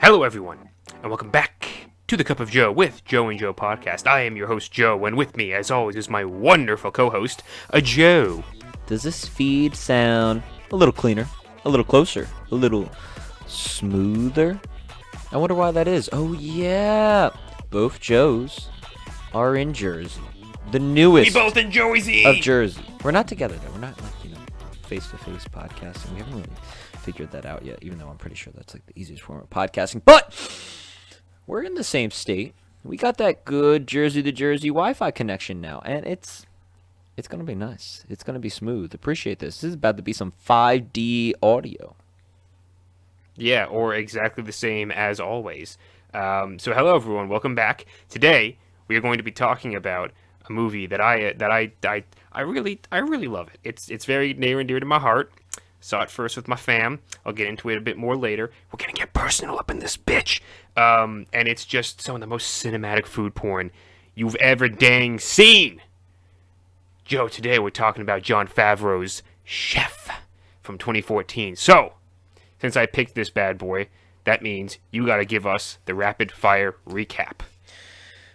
Hello, everyone, and welcome back to the Cup of Joe with Joe and Joe podcast. I am your host, Joe, and with me, as always, is my wonderful co-host, Joe. Does this feed sound a little cleaner, a little closer, a little smoother? I wonder why that is. Oh, yeah. Both Joes are in Jersey. The newest We both in Jersey! of Jersey. We're not together, though. We're not, face-to-face podcasting. We haven't really figured that out yet, even though I'm pretty sure that's, the easiest form of podcasting. But we're in the same state. We got that good Jersey-to-Jersey Wi-Fi connection now, and it's going to be nice. It's going to be smooth. Appreciate this. This is about to be some 5D audio. Yeah, or exactly the same as always. So hello, everyone. Welcome back. Today, we are going to be talking about a movie that I really love it. It's very near and dear to my heart. Saw it first with my fam. I'll get into it a bit more later. We're gonna get personal up in this bitch. And it's just some of the most cinematic food porn you've ever dang seen. Joe, today we're talking about Jon Favreau's Chef from 2014. So, since I picked this bad boy, that means you gotta give us the rapid fire recap.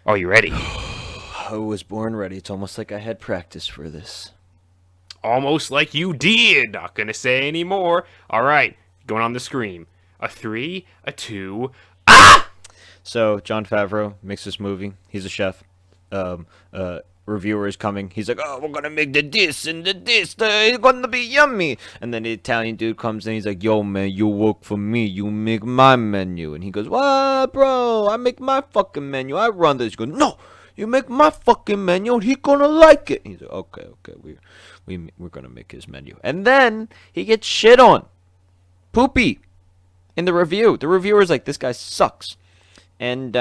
Are you ready? I was born ready. It's almost like I had practice for this. Almost like you did. Not gonna say any more. All right, going on the screen. A 3, a 2. So, Jon Favreau makes this movie. He's a chef. Reviewer is coming. He's like, oh, we're going to make this and this. It's going to be yummy. And then the Italian dude comes in. He's like, yo, man, you work for me. You make my menu. And he goes, what, bro? I make my fucking menu. I run this. He goes, no, you make my fucking menu. He going to like it. He's like, okay. We're going to make his menu. And then he gets shit on. Poopy. In the review. The reviewer's like, this guy sucks. And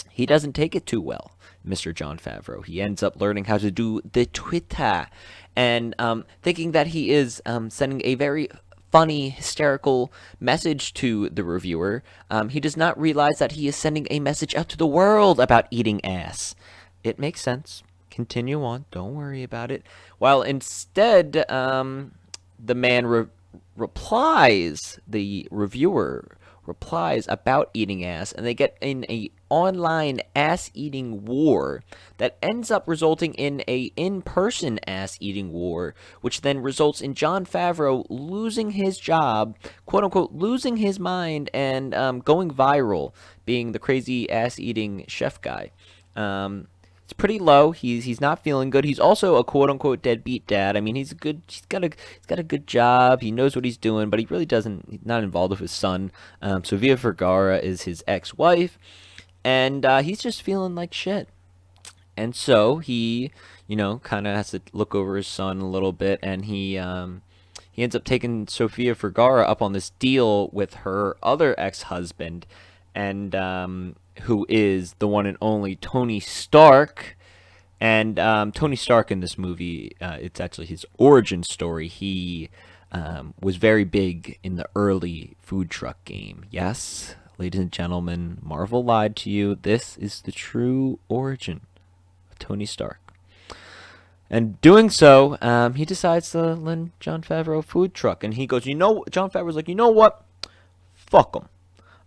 he doesn't take it too well, Mr. Jon Favreau. He ends up learning how to do the Twitter and thinking that he is sending a very funny, hysterical message to the reviewer. He does not realize that he is sending a message out to the world about eating ass. It makes sense. Continue on. Don't worry about it. While instead, the man replies, the reviewer replies about eating ass, and they get in a online ass-eating war that ends up resulting in a in-person ass-eating war, which then results in Jon Favreau losing his job, quote-unquote, losing his mind, and going viral, being the crazy ass-eating chef guy. It's pretty low. He's not feeling good. He's also a quote-unquote deadbeat dad. I mean, he's got a good job. He knows what he's doing, but he really doesn't. He's not involved with his son. Sofia Vergara is his ex-wife, and he's just feeling like shit. And so he, kind of has to look over his son a little bit, and he ends up taking Sofia Vergara up on this deal with her other ex-husband, and who is the one and only Tony Stark. And Tony Stark in this movie, it's actually his origin story. He was very big in the early food truck game. Yes, ladies and gentlemen, Marvel lied to you. This is the true origin of Tony Stark. And doing so, he decides to lend Jon Favreau a food truck. And he goes, Jon Favreau's like, you know what? Fuck him.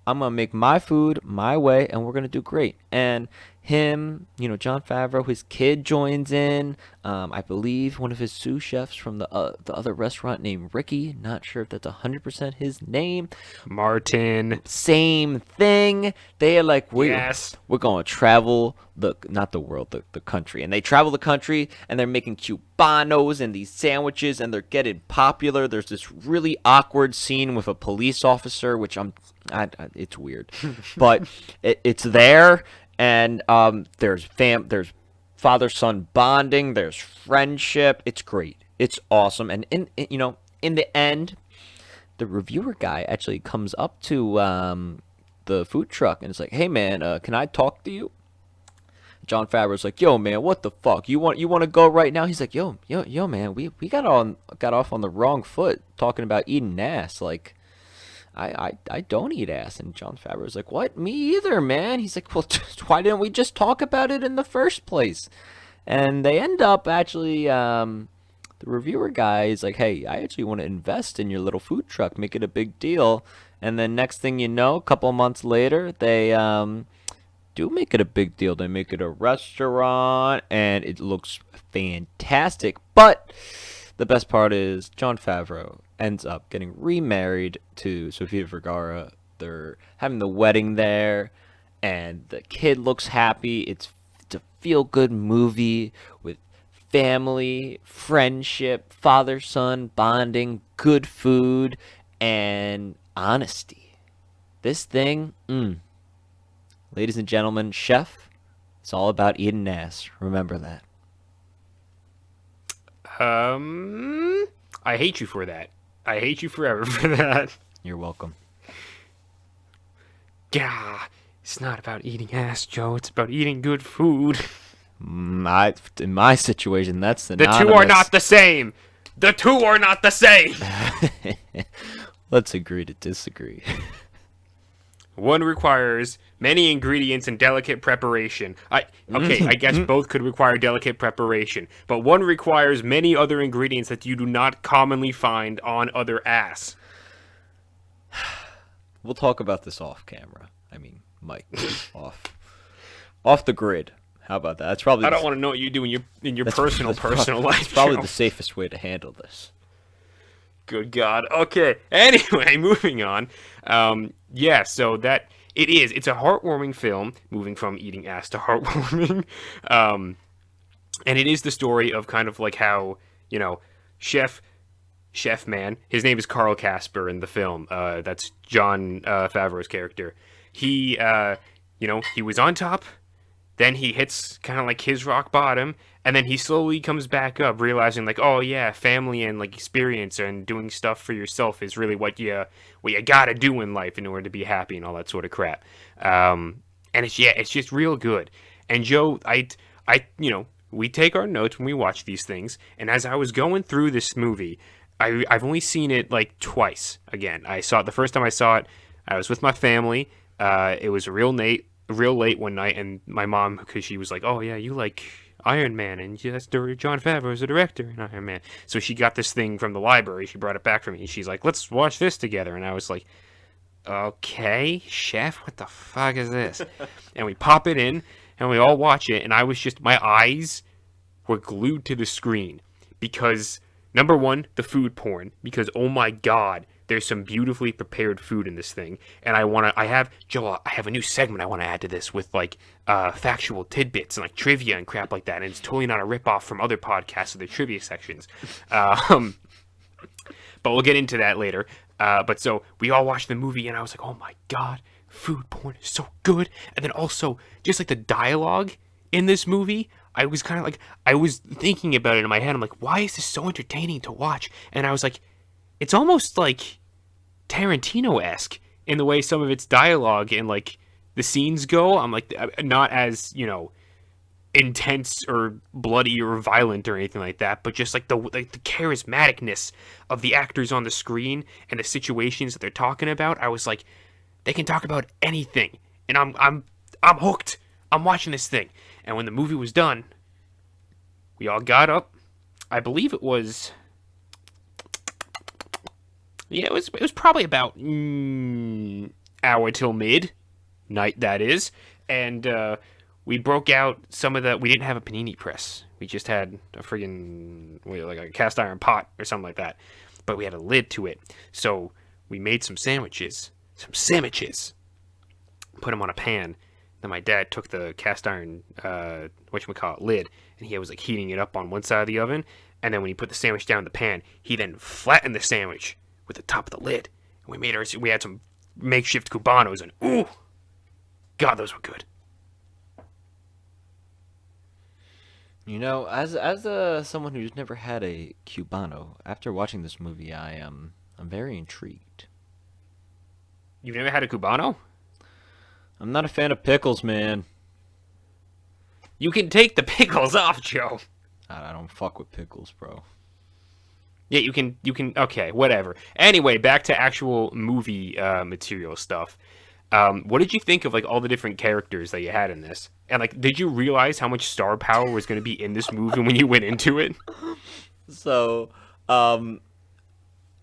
I'm going to make my food my way, and we're going to do great. And him, Jon Favreau, his kid joins in. I believe one of his sous chefs from the other restaurant named Ricky. Not sure if that's 100% his name. Martin. Same thing. They are like, we're going to travel not the world, the country. And they travel the country, and they're making cubanos and these sandwiches, and they're getting popular. There's this really awkward scene with a police officer, which it's weird, but it's there. And there's father-son bonding. There's friendship. It's great. It's awesome. And in the end, the reviewer guy actually comes up to the food truck and is like, "Hey man, can I talk to you?" Jon Favreau's like, "Yo man, what the fuck? You want to go right now?" He's like, "Yo man, we got off on the wrong foot talking about eating ass. Like, I don't eat ass." And Jon Favreau's like, what? Me either, man. He's like, well, why didn't we just talk about it in the first place? And they end up actually, the reviewer guy is like, hey, I actually want to invest in your little food truck, make it a big deal. And then next thing you know, a couple months later, they do make it a big deal. They make it a restaurant, and it looks fantastic. But the best part is Jon Favreau ends up getting remarried to Sofia Vergara. They're having the wedding there, and the kid looks happy. It's a feel-good movie with family, friendship, father-son bonding, good food, and honesty. This thing, ladies and gentlemen, chef, it's all about eating ass. Remember that. I hate you for that. I hate you forever for that. You're welcome. Gah, it's not about eating ass, Joe. It's about eating good food. In my situation, that's The synonymous. two are not the same. The two are not the same. Let's agree to disagree. One requires many ingredients and delicate preparation. I guess both could require delicate preparation, but one requires many other ingredients that you do not commonly find on other ass. We'll talk about this off camera. I mean, Mike, off the grid. How about that? That's probably. I don't want to know what you do in your personal life. It's probably Joe. the safest way to handle this. Good God. Okay. Anyway, moving on. Yeah. So that it's a heartwarming film. Moving from eating ass to heartwarming. And it is the story of kind of like how chef man. His name is Carl Casper in the film. That's Jon Favreau's character. He he was on top. Then he hits kind of like his rock bottom, and then he slowly comes back up, realizing like, oh yeah, family and like experience and doing stuff for yourself is really what you gotta do in life in order to be happy and all that sort of crap. And it's just real good. And Joe, we take our notes when we watch these things, and as I was going through this movie, I've only seen it like twice. Again, I saw it the first time I saw it. I was with my family. It was real late one night, and my mom, because she was like, oh yeah, you like Iron Man, and yes, Jon Favreau is the director in Iron Man. So she got this thing from the library, she brought it back for me, and she's like, let's watch this together. And I was like, okay, chef, what the fuck is this? And we pop it in, and we all watch it, and my eyes were glued to the screen, because, number one, the food porn, because oh my god, there's some beautifully prepared food in this thing, and I have a new segment I want to add to this with like factual tidbits and like trivia and crap like that, and it's totally not a ripoff from other podcasts or their trivia sections. But we'll get into that later. But so we all watched the movie, and I was like, oh my god, food porn is so good. And then also just like the dialogue in this movie, I was kind of like, I was thinking about it in my head. I'm like, why is this so entertaining to watch? And I was like, it's almost like Tarantino-esque in the way some of its dialogue and like the scenes go. I'm like, not as intense or bloody or violent or anything like that, but just like the charismaticness of the actors on the screen and the situations that they're talking about. I was like, they can talk about anything, and I'm hooked. I'm watching this thing. And when the movie was done, we all got up. I believe it was. Yeah, it was probably about hour till midnight, that is, and we broke out some of the. We didn't have a panini press. We just had a friggin' like a cast iron pot or something like that, but we had a lid to it. So we made some sandwiches. Put them on a pan. Then my dad took the cast iron lid, and he was like heating it up on one side of the oven. And then when he put the sandwich down in the pan, he then flattened the sandwich with the top of the lid. And we had some makeshift cubanos, and ooh, God, those were good. As someone who's never had a cubano, after watching this movie, I'm very intrigued. You've never had a cubano? I'm not a fan of pickles, man. You can take the pickles off, Joe. I don't fuck with pickles, bro. Yeah, you can, okay, whatever. Anyway, back to actual movie material stuff. What did you think of, like, all the different characters that you had in this? And, like, did you realize how much star power was going to be in this movie when you went into it? So,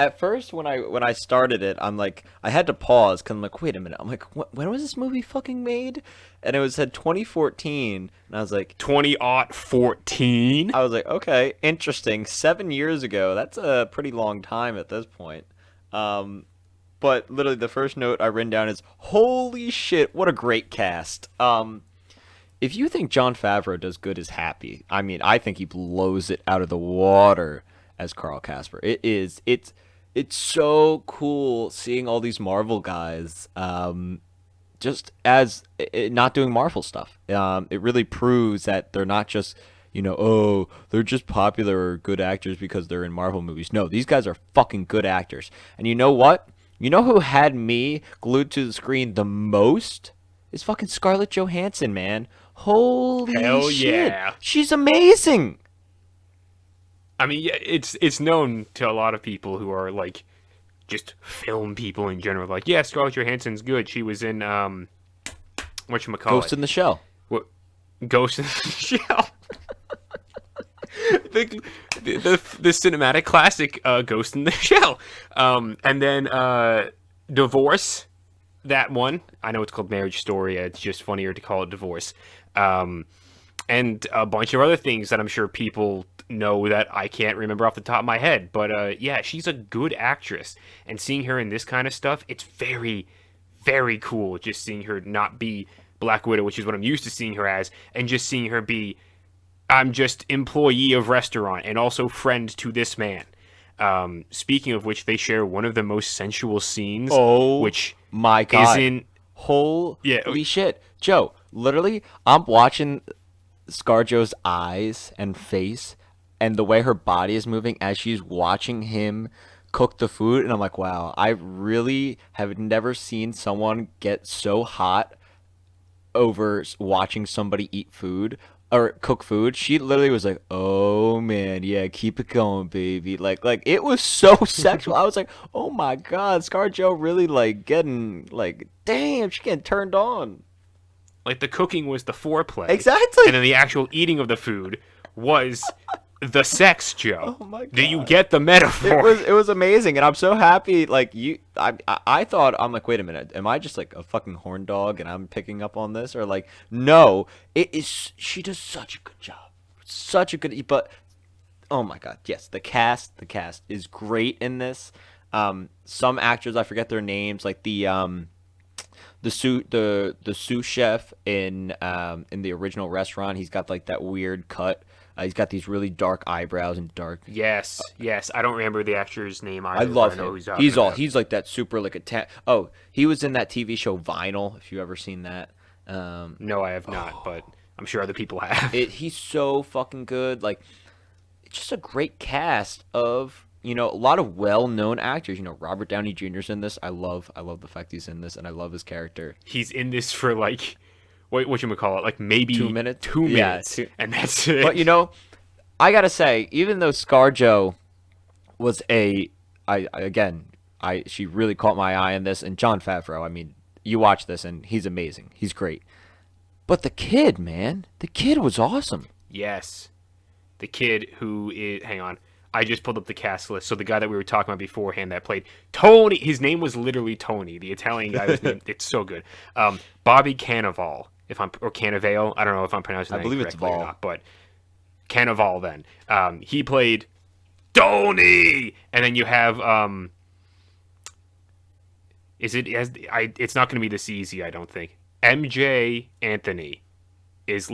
at first when I started it, I'm like, I had to pause because I'm like, wait a minute. I'm like, when was this movie fucking made? And it said 2014, and I was like, 2014. I was like, okay, interesting. 7 years ago. That's a pretty long time at this point. But literally the first note I written down is, holy shit, what a great cast. If you think Jon Favreau does good as Happy, I mean, I think he blows it out of the water as Carl Casper. It's so cool seeing all these Marvel guys, just as not doing Marvel stuff. It really proves that they're not just, oh, they're just popular or good actors because they're in Marvel movies. No, these guys are fucking good actors. And you know what? You know who had me glued to the screen the most? Is fucking Scarlett Johansson, man. Holy Hell shit. yeah. She's amazing. I mean, yeah, it's known to a lot of people who are like just film people in general. Like, yeah, Scarlett Johansson's good. She was in whatchamacallit? Ghost in the Shell. What? Ghost in the Shell. the cinematic classic Ghost in the Shell. And then Divorce. That one. I know it's called Marriage Story. It's just funnier to call it Divorce. And a bunch of other things that I'm sure people know that I can't remember off the top of my head. But yeah, she's a good actress. And seeing her in this kind of stuff, it's very, very cool just seeing her not be Black Widow, which is what I'm used to seeing her as, and just seeing her be, I'm just employee of restaurant and also friend to this man. Speaking of which, they share one of the most sensual scenes. Oh, which my God. is in... Holy shit. Joe, literally, I'm watching ScarJo's eyes and face and the way her body is moving as she's watching him cook the food. And I'm like, wow, I really have never seen someone get so hot over watching somebody eat food or cook food. She literally was like, oh man, yeah, keep it going, baby. Like it was so sexual. I was like, oh my God, ScarJo really like getting like, damn, she getting turned on. Like, the cooking was the foreplay. Exactly. And then the actual eating of the food was the sex, Joe. Oh my God. Do you get the metaphor? It was amazing, and I'm so happy. Like I thought, I'm like, wait a minute, am I just like a fucking horn dog and I'm picking up on this, or like, no, it is. She does such a good job, such a good. But oh my God, yes, the cast is great in this. Some actors, I forget their names, like the sous chef in the original restaurant. He's got like that weird cut. He's got these really dark eyebrows and dark. Yes. I don't remember the actor's name either. I love know him. He's like that super like Oh, he was in that TV show Vinyl. If you ever seen that. No, I have not, but I'm sure other people have. He's so fucking good. Like, it's just a great cast of, a lot of well-known actors. Robert Downey Jr.'s in this. I love the fact he's in this, and I love his character. He's in this for like, whatchamacallit, like maybe 2 minutes. 2 minutes, and that's it. But I gotta say, even though ScarJo was she really caught my eye in this, and Jon Favreau. I mean, you watch this, and he's amazing. He's great. But the kid, man, the kid was awesome. Yes, the kid who is. Hang on. I just pulled up the cast list. So the guy that we were talking about beforehand that played Tony, his name was literally Tony. The Italian guy was named, it's so good. Bobby Cannavale, or Cannavale. I don't know if I'm pronouncing that correctly or not, but Cannavale then. He played Tony, and then you have it's not going to be this easy, I don't think. MJ Anthony is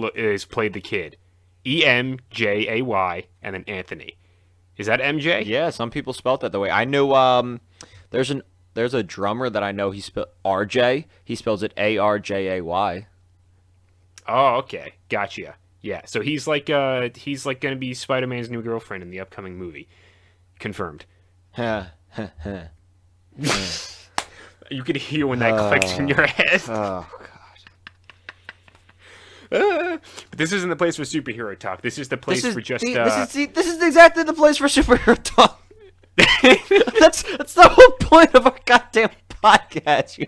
played the kid. EMJAY and then Anthony. Is that MJ? Yeah, some people spelled that the way. I know there's a drummer that I know he spelled RJ. He spells it ARJAY. Oh, okay. Gotcha. Yeah. So he's like going to be Spider-Man's new girlfriend in the upcoming movie. Confirmed. You could hear when that clicked in your head. Oh god. But this isn't the place for superhero talk. This is the place for just. This is exactly the place for superhero talk. that's the whole point of our goddamn podcast.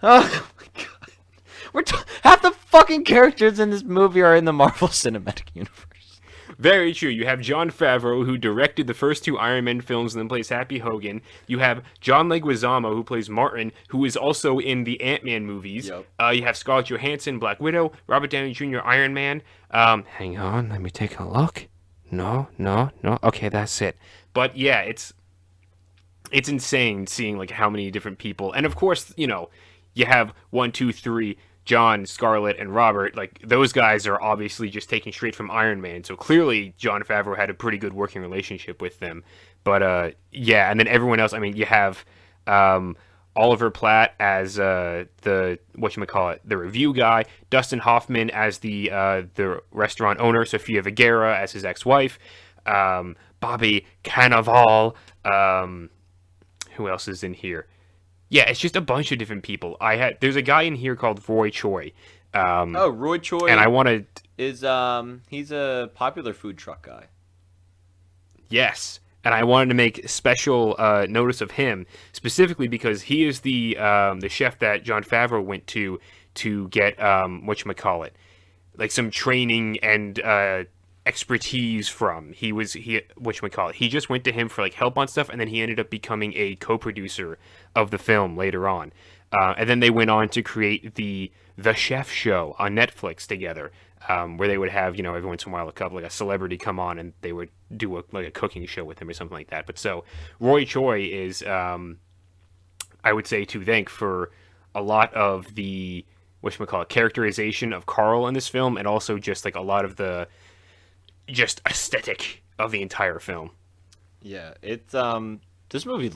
Oh my god, half the fucking characters in this movie are in the Marvel Cinematic Universe. Very true. You have Jon Favreau, who directed the first two Iron Man films and then plays Happy Hogan. You have John Leguizamo, who plays Martin, who is also in the Ant-Man movies. Yep. You have Scarlett Johansson, Black Widow, Robert Downey Jr., Iron Man. Hang on, let me take a look. No, no, no. Okay, that's it. But yeah, it's insane seeing like how many different people, and of course, you have one, two, three. John, Scarlett, and Robert, like those guys are obviously just taken straight from Iron Man. So clearly, Jon Favreau had a pretty good working relationship with them. But yeah, and then everyone else. I mean, you have Oliver Platt as the whatchamacallit, the review guy, Dustin Hoffman as the restaurant owner, Sofia Vergara as his ex-wife, Bobby Cannavale. Who else is in here? Yeah, it's just a bunch of different people. There's a guy in here called Roy Choi. Roy Choi. And I want to. He's a popular food truck guy. Yes, and I wanted to make special notice of him specifically because he is the chef that Jon Favreau went to get whatchamacallit, like some training and expertise from. He whatchamacallit, he just went to him for like help on stuff, and then he ended up becoming a co-producer of the film later on. And then they went on to create the Chef Show on Netflix together, where they would have, every once in a while like a celebrity come on and they would do a cooking show with him or something like that. But so Roy Choi is, I would say, to thank for a lot of the whatchamacallit characterization of Carl in this film, and also just like a lot of the just aesthetic of the entire film. Yeah, it's this movie is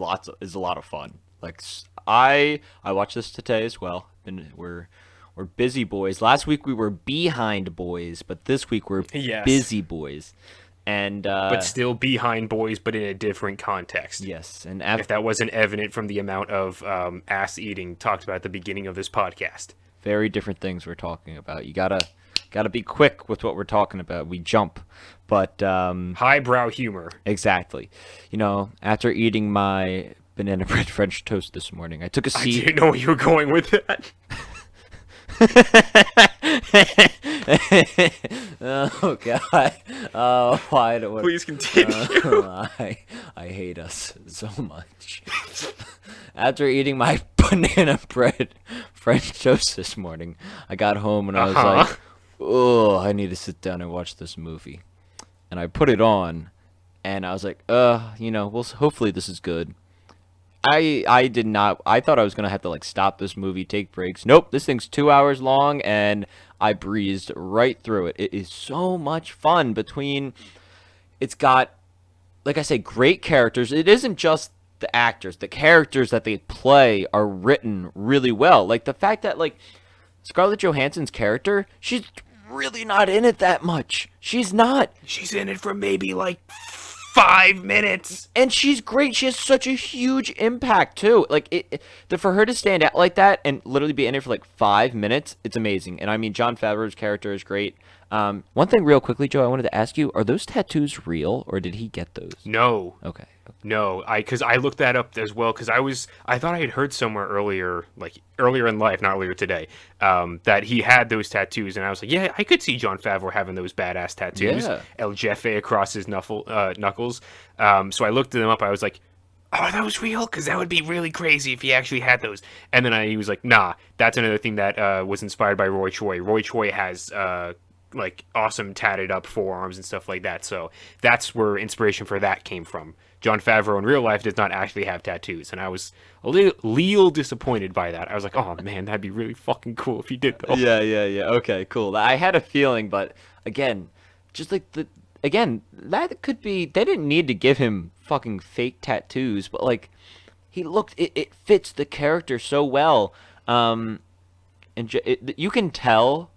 a lot of fun. Like I watched this today as well. And we're busy boys. Last week we were behind boys, but this week we're busy boys. And but still behind boys, but in a different context. Yes, and if that wasn't evident from the amount of ass eating talked about at the beginning of this podcast. Very different things we're talking about. You gotta be quick with what we're talking about. We jump, but highbrow humor. Exactly. After eating my banana bread French toast this morning, I took a seat. I didn't know where you were going with that. Oh God! Oh, why do we? Please continue. I hate us so much. After eating my banana bread French toast this morning, I got home and I was like, "Oh, I need to sit down and watch this movie." And I put it on, and I was like, well, hopefully this is good. I did not. I thought I was gonna have to like stop this movie, take breaks. Nope, this thing's 2 hours long, and I breezed right through it. It is so much fun. It's got, like I say, great characters. It isn't just the actors. The characters that they play are written really well. Like the fact that like Scarlett Johansson's character, she's really not in it that much. She's not. She's in it for maybe like 5 minutes, and she's great. She has such a huge impact too. Like for her to stand out like that and literally be in it for like 5 minutes, it's amazing. And I mean, Jon Favreau's character is great. One thing real quickly, Joe, I wanted to ask you: are those tattoos real, or did he get those? No. Okay. No, because I looked that up as well, because I thought I had heard somewhere earlier in life, not earlier today, that he had those tattoos, and I was like, yeah, I could see Jon Favreau having those badass tattoos, yeah. El Jefe across his knuckles. So I looked them up. I was like, are those real? Because that would be really crazy if he actually had those. And then he was like, nah, that's another thing that was inspired by Roy Choi. Roy Choi has like awesome tatted up forearms and stuff like that. So that's where inspiration for that came from. Jon Favreau in real life does not actually have tattoos, and I was a little disappointed by that. I was like, oh man, that'd be really fucking cool if he did though. Yeah. Okay, cool. I had a feeling, but again, just like that could be, they didn't need to give him fucking fake tattoos, but like it fits the character so well. And you can tell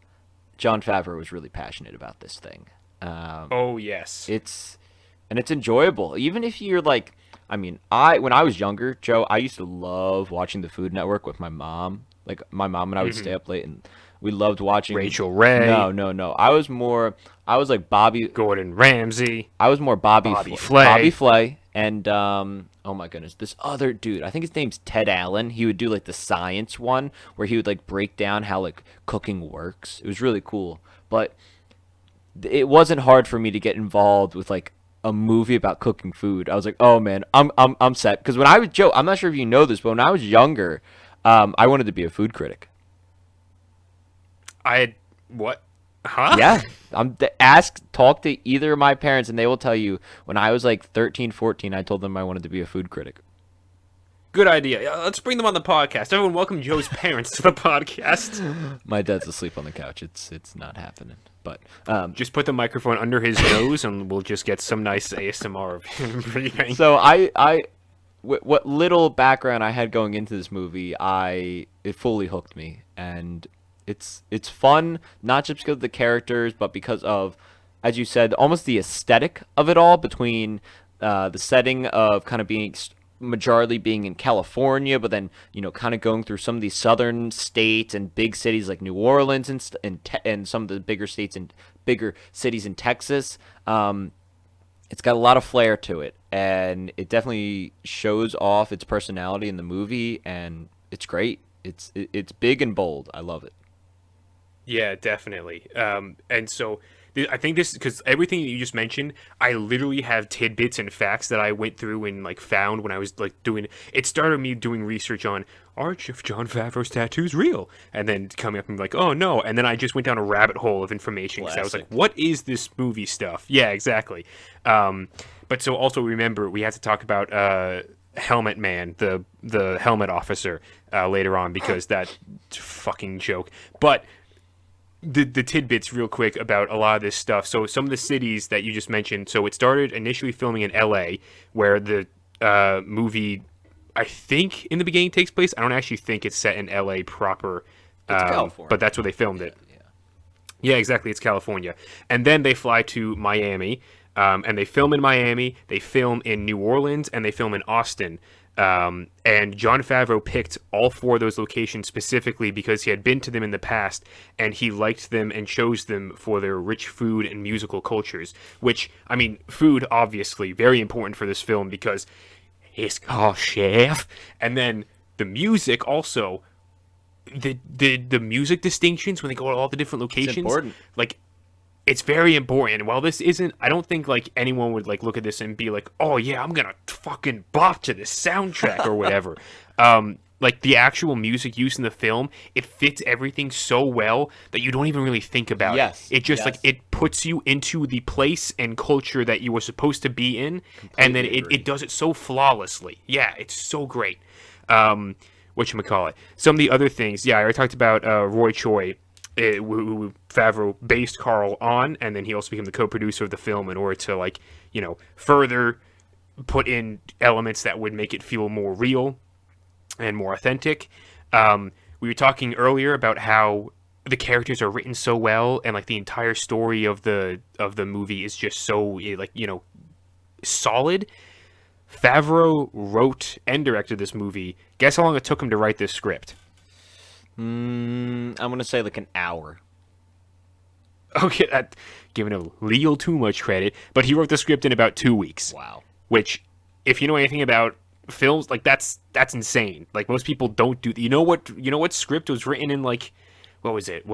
Jon Favreau was really passionate about this thing. Oh yes. It's enjoyable, even if you're like, I mean, when I was younger, Joe, I used to love watching the Food Network with my mom. Like my mom and I would stay up late, and we loved watching Rachel Ray. No. I was like Gordon Ramsay. I was more Bobby Flay. Bobby Flay, and oh my goodness, this other dude. I think his name's Ted Allen. He would do like the science one where he would like break down how like cooking works. It was really cool, but it wasn't hard for me to get involved with like a movie about cooking food. I was like, oh man, I'm set. Because when I was Joe, I'm not sure if you know this, but when I was younger, I wanted to be a food critic. I had what? Huh? Yeah, talk to either of my parents, and they will tell you when I was like 13, 14, I told them I wanted to be a food critic. Good idea. Yeah, let's bring them on the podcast. Everyone, welcome Joe's parents to the podcast. My dad's asleep on the couch. It's not happening. But Just put the microphone under his nose, and we'll just get some nice ASMR of him breathing. so what little background I had going into this movie, it fully hooked me, and it's fun not just because of the characters, but because of, as you said, almost the aesthetic of it all. Between the setting of kind of being majority being in California, but then kind of going through some of these southern states and big cities like New Orleans and some of the bigger states and bigger cities in Texas. It's got a lot of flair to it, and it definitely shows off its personality in the movie, and it's great. It's big and bold. I love it. Yeah, definitely. And so I think this, because everything that you just mentioned, I literally have tidbits and facts that I went through and like found when I was like doing. It started me doing research on, are John Favreau's tattoos real? And then coming up and like, oh no. And then I just went down a rabbit hole of information because I was like, what is this movie stuff? Yeah, exactly. But so also remember, we had to talk about Helmet Man, the helmet officer, later on, because that fucking joke. But the tidbits real quick about a lot of this stuff. So some of the cities that you just mentioned. So it started initially filming in L.A., where the movie, I think, in the beginning takes place. I don't actually think it's set in L.A. proper, It's California, but that's where they filmed it. Yeah. Yeah, exactly. It's California. And then they fly to Miami, and they film in Miami, they film in New Orleans, and they film in Austin. And Jon Favreau picked all four of those locations specifically because he had been to them in the past, and he liked them and chose them for their rich food and musical cultures. Which, I mean, food, obviously, very important for this film because it's called Chef. And then the music also, the music distinctions when they go to all the different locations. It's important. Like, it's very important. And while this isn't, I don't think like anyone would like look at this and be like, oh yeah, I'm gonna fucking bop to this soundtrack or whatever. Like the actual music used in the film, it fits everything so well that you don't even really think about it. It just like it puts you into the place and culture that you were supposed to be in, and then it does it so flawlessly. Yeah, it's so great. Whatchamacallit. Some of the other things, yeah, I already talked about Roy Choi, who Favreau based Carl on, and then he also became the co-producer of the film in order to, like, further put in elements that would make it feel more real and more authentic. We were talking earlier about how the characters are written so well, and like the entire story of the movie is just so solid. Favreau wrote and directed this movie. Guess how long it took him to write this script? I'm gonna say like an hour. Okay, that giving a little too much credit, but he wrote the script in about 2 weeks. Wow. Which, if you know anything about films, like that's insane. Like most people don't do. You know what script was written in, like, what was it?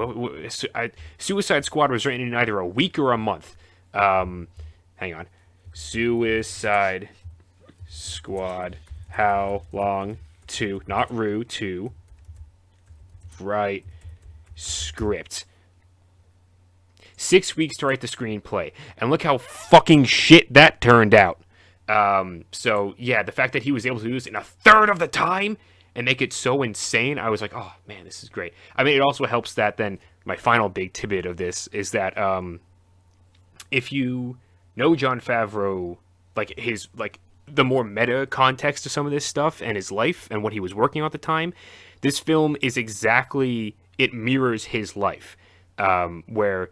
Suicide Squad was written in either a week or a month. Hang on. Suicide Squad. How long to write script? 6 weeks to write the screenplay, and look how fucking shit that turned out. So yeah, the fact that he was able to do this in a third of the time and make it so insane, I was like, oh man, this is great. I mean, it also helps that then my final big tidbit of this is that if you know Jon Favreau, like his the more meta context to some of this stuff and his life and what he was working on at the time, this film is exactly, it mirrors his life, where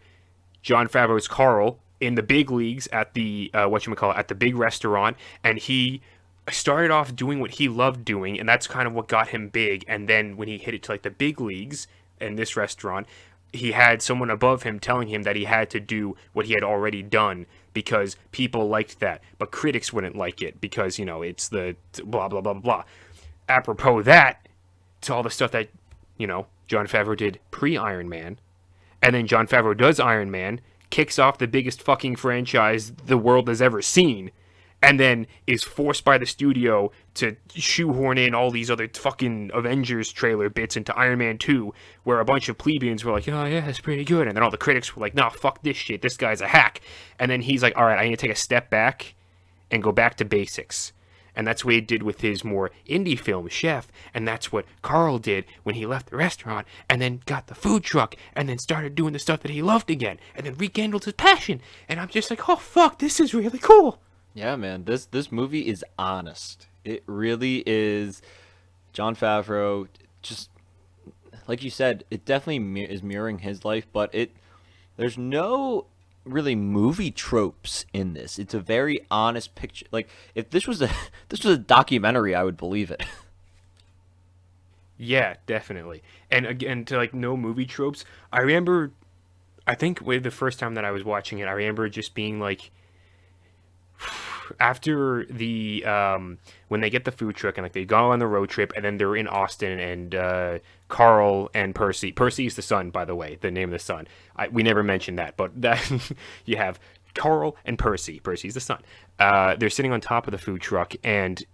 Jon Favreau's Carl in the big leagues at the at the big restaurant, and he started off doing what he loved doing, and that's kind of what got him big. And then when he hit it to like the big leagues in this restaurant, he had someone above him telling him that he had to do what he had already done because people liked that, but critics wouldn't like it because it's the blah blah blah blah. Apropos that, to all the stuff that Jon Favreau did pre-Iron Man, and then Jon Favreau does Iron Man, kicks off the biggest fucking franchise the world has ever seen, and then is forced by the studio to shoehorn in all these other fucking Avengers trailer bits into Iron Man 2, where a bunch of plebeians were like, oh yeah, it's pretty good, and then all the critics were like, nah, fuck this shit, this guy's a hack. And then he's like, alright, I need to take a step back and go back to basics. And that's what he did with his more indie film, Chef. And that's what Carl did when he left the restaurant and then got the food truck and then started doing the stuff that he loved again and then rekindled his passion. And I'm just like, oh, fuck, this is really cool. Yeah, man, this movie is honest. It really is. Jon Favreau, just like you said, it definitely is mirroring his life, but there's no really movie tropes in this. It's a very honest picture. Like if this was a this was a documentary, I would believe it. Yeah, definitely. And again, to like no movie tropes, I remember, I think with the first time that I was watching it, I remember just being like, after the when they get the food truck and like they go on the road trip and then they're in Austin and Carl and Percy's the son, by the way, the name of the son, we never mentioned that, but that you have Carl and Percy's the son, they're sitting on top of the food truck and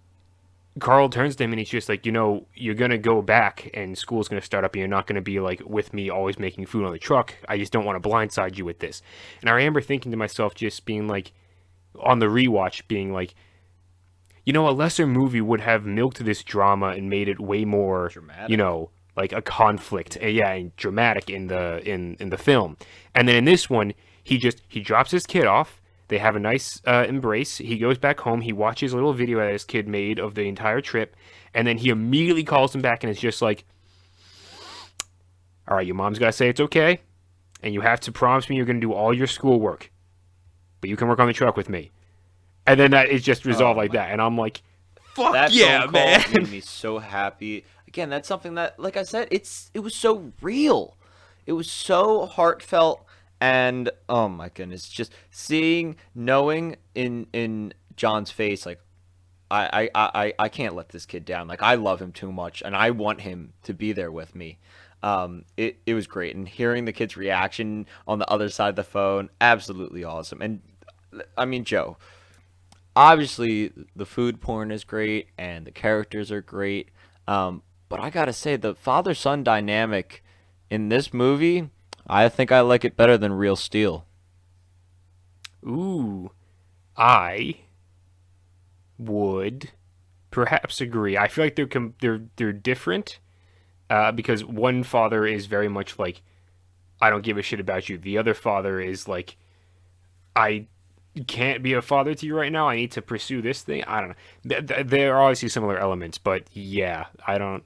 Carl turns to him and he's just like, you know, you're gonna go back and school's gonna start up and you're not gonna be like with me always making food on the truck. I just don't want to blindside you with this. And I remember thinking to myself, just being like, on the rewatch, being like, you know, a lesser movie would have milked this drama and made it way more Dramatic. you know, like a conflict, yeah, and dramatic in the film. And then in this one, he drops his kid off. They have a nice embrace. He goes back home. He watches a little video that his kid made of the entire trip, and then he immediately calls him back and is just like, "All right, your mom's gotta say it's okay, and you have to promise me you're gonna do all your schoolwork, but you can work on the truck with me." And then that is just resolved like that, and I'm like, "Fuck That yeah, phone call man!" made me so happy. Again, that's something that, like I said, it was so real. It was so heartfelt, and oh my goodness, just knowing in John's face, like I can't let this kid down. Like I love him too much, and I want him to be there with me. It was great, and hearing the kid's reaction on the other side of the phone, absolutely awesome. And I mean, Joe, obviously the food porn is great and the characters are great, but I gotta say the father-son dynamic in this movie, I think I like it better than Real Steel. Ooh, I would perhaps agree. I feel like they're different, because one father is very much like, I don't give a shit about you. The other father is like, I can't be a father to you right now. I need to pursue this thing. I don't know. There are obviously similar elements, but yeah, I don't.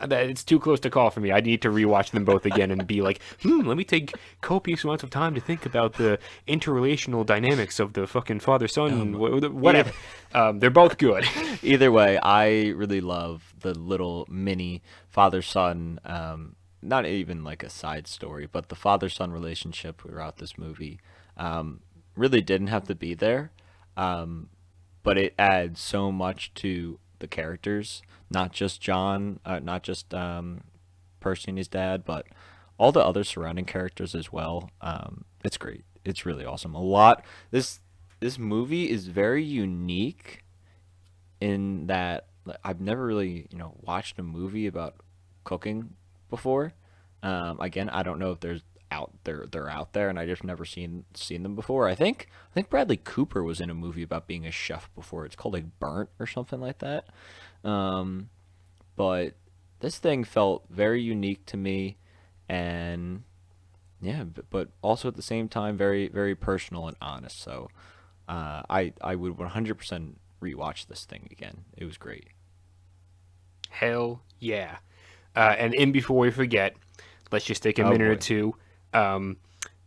It's too close to call for me. I need to rewatch them both again and be like, let me take copious amounts of time to think about the interrelational dynamics of the fucking father-son, whatever. They're both good. Either way, I really love the little mini father-son, not even like a side story, but the father-son relationship throughout this movie really didn't have to be there, but it adds so much to the characters, not just John, not just Percy and his dad, but all the other surrounding characters as well. It's great. It's really awesome. This movie is very unique in that I've never really, watched a movie about cooking before. Again, I don't know if they're out there, and I just never seen them before. I think Bradley Cooper was in a movie about being a chef before. It's called like Burnt or something like that. But this thing felt very unique to me, and yeah, but also at the same time very very personal and honest. So I would 100% rewatch this thing again. It was great. Hell yeah. And in before we forget, let's just take a Oh minute or boy. two.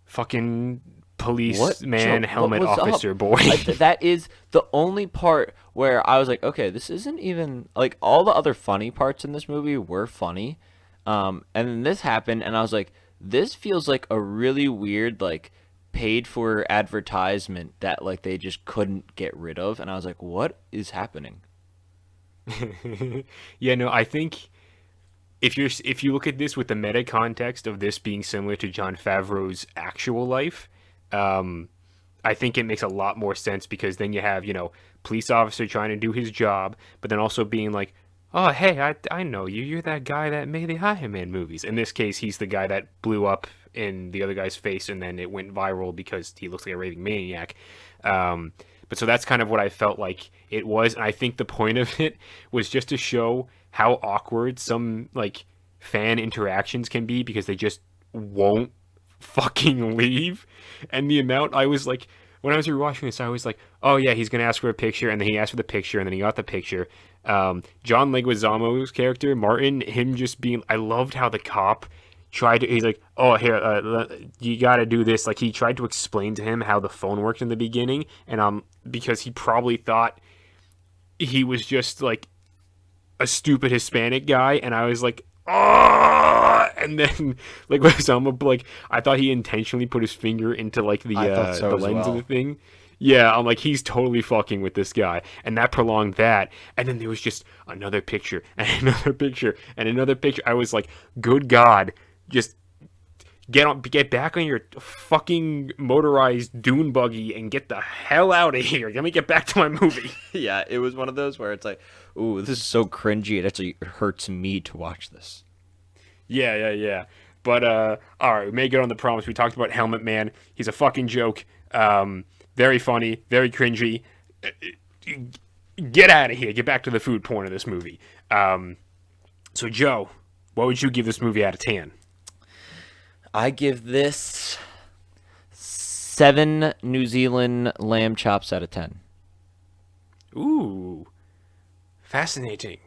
Fucking What, policeman Joe? helmet What's officer up? boy. That is the only part where I was like, okay, this isn't even like all the other funny parts in this movie were funny, and then this happened, and I was like, this feels like a really weird like paid for advertisement that like they just couldn't get rid of, and I was like, what is happening? Yeah, no, I think if you look at this with the meta context of this being similar to Jon Favreau's actual life, um, I think it makes a lot more sense because then you have, police officer trying to do his job, but then also being like, oh, hey, I know you. You're that guy that made the Iron Man movies. In this case, he's the guy that blew up in the other guy's face and then it went viral because he looks like a raving maniac. Um, but so that's kind of what I felt like it was. And I think the point of it was just to show how awkward some, like, fan interactions can be because they just won't fucking leave. And the amount I was like, when I was rewatching this, I was like, oh yeah, he's gonna ask for a picture, and then he asked for the picture, and then he got the picture. John Leguizamo's character, Martin, him just being, I loved how the cop tried to, he's like, oh here, you gotta do this. Like he tried to explain to him how the phone worked in the beginning, and because he probably thought he was just like a stupid Hispanic guy, and I was like, oh, and then like like I thought he intentionally put his finger into like the the lens of the thing. Yeah, I'm like, he's totally fucking with this guy, and that prolonged that. And then there was just another picture and another picture and another picture. I was like, good God, just get back on your fucking motorized dune buggy and get the hell out of here. Let me get back to my movie. Yeah, it was one of those where it's like, ooh, this is so cringy. It actually hurts me to watch this. Yeah. But all right, we made good on the promise. We talked about Helmet Man. He's a fucking joke. Very funny, very cringy. Get out of here. Get back to the food porn of this movie. So Joe, what would you give this movie out of 10? I give this 7 New Zealand lamb chops out of 10. Ooh, fascinating.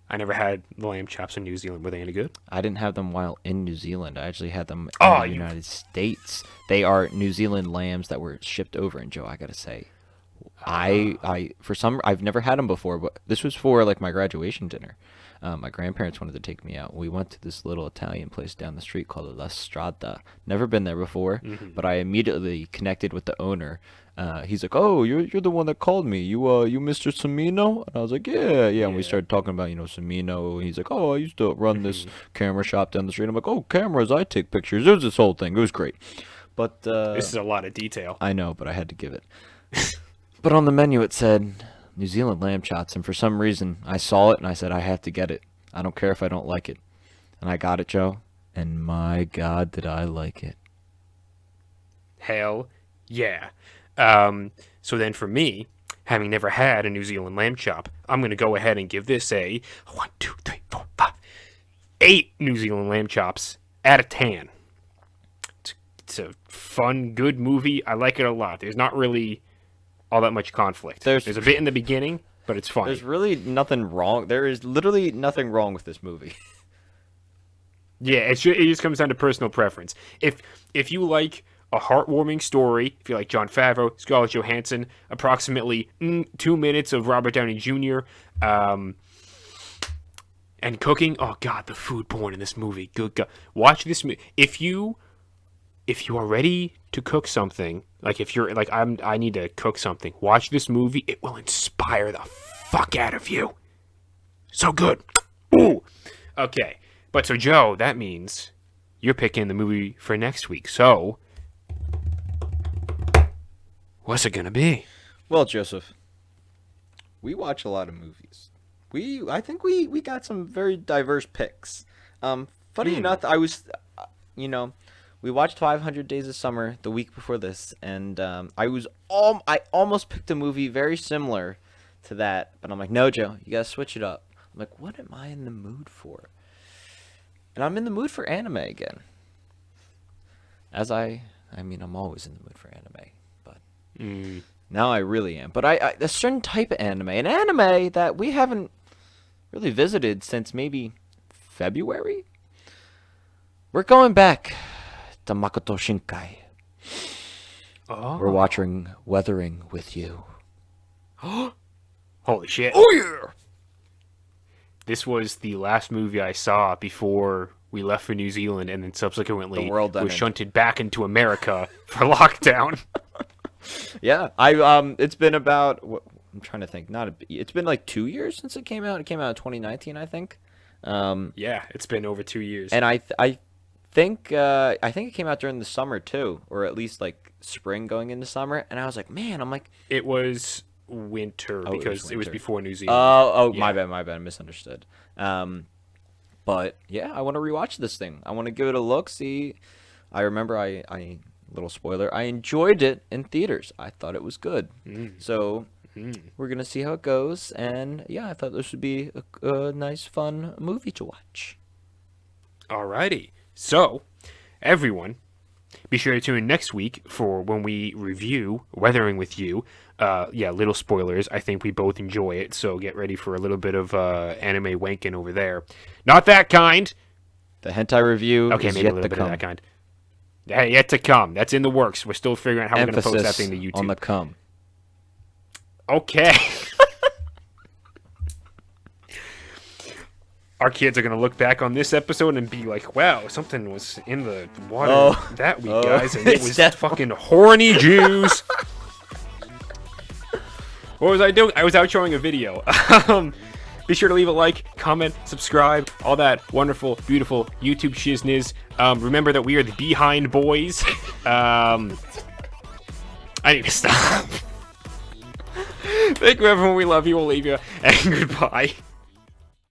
I never had the lamb chops in New Zealand. Were they any good? I didn't have them while in New Zealand. I actually had them in Oh, the United States. They are New Zealand lambs that were shipped over. And Joe, I gotta say, I've never had them before, but this was for like my graduation dinner. My grandparents wanted to take me out. We went to this little Italian place down the street called La Strada. Never been there before, but I immediately connected with the owner. He's like, "Oh, you're the one that called me. You Mr. Semino?" And I was like, "Yeah." And we started talking about Semino. He's like, "Oh, I used to run this camera shop down the street." I'm like, "Oh, cameras! I take pictures." It was this whole thing. It was great. But this is a lot of detail. I know, but I had to give it. But on the menu it said New Zealand lamb chops, and for some reason I saw it and I said I have to get it. I don't care if I don't like it. And I got it, Joe. And my God, did I like it. Hell yeah. So then for me, having never had a New Zealand lamb chop, I'm going to go ahead and give this a 1, 2, 3, 4, 5, 8 New Zealand lamb chops out of 10. It's a fun, good movie. I like it a lot. There's not really all that much conflict. There's a bit in the beginning, but it's funny. There's really nothing wrong. There is literally nothing wrong with this movie. Yeah, it just comes down to personal preference. If you like a heartwarming story, if you like Jon Favreau, Scarlett Johansson, approximately 2 minutes of Robert Downey Jr., and cooking, oh God, the food porn in this movie. Good God. Watch this movie. If you are ready to cook something, like if you're like I need to cook something, watch this movie. It will inspire the fuck out of you. So good. Ooh. Okay. But so Joe, that means you're picking the movie for next week. So what's it gonna be? Well, Joseph, we watch a lot of movies. I think we got some very diverse picks. Funny enough, I was, we watched 500 Days of Summer the week before this, and I almost picked a movie very similar to that, but I'm like, no, Joe, you gotta switch it up. I'm like, what am I in the mood for? And I'm in the mood for anime again. I'm always in the mood for anime, but now I really am. But a certain type of anime, an anime that we haven't really visited since maybe February. We're going back to Makoto Shinkai. Oh. We're watching Weathering with You. Holy shit. Oh yeah! This was the last movie I saw before we left for New Zealand, and then subsequently The world was ended. shunted back into America for lockdown. Yeah, it's been about, I'm trying to think, it's been like 2 years since it came out. It came out in 2019, I think. Yeah, it's been over 2 years. And I think it came out during the summer too, or at least like spring going into summer. And I was like, man, I'm like, It was winter oh, because it was winter. before New Zealand. Oh, Yeah. my bad, I misunderstood. But yeah, I want to rewatch this thing. I want to give it a look. See, I remember little spoiler, I enjoyed it in theaters. I thought it was good. So we're gonna see how it goes. And yeah, I thought this would be a nice, fun movie to watch. Alrighty. So, everyone, be sure to tune in next week for when we review Weathering with You. Yeah, little spoilers. I think we both enjoy it, so get ready for a little bit of anime wanking over there. Not that kind. The hentai review Okay, is maybe a yet little to bit of come. that kind. Hey, yet to come. That's in the works. We're still figuring out how we're going to post that Emphasis thing to YouTube. on the come. Okay. Our kids are going to look back on this episode and be like, wow, something was in the water that week, guys, and it was fucking horny Jews. What was I doing? I was out showing a video. Be sure to leave a like, comment, subscribe, all that wonderful, beautiful YouTube shizness. Remember that we are the Behind Boys. I need to stop. Thank you, everyone. We love you. We'll leave you. And goodbye.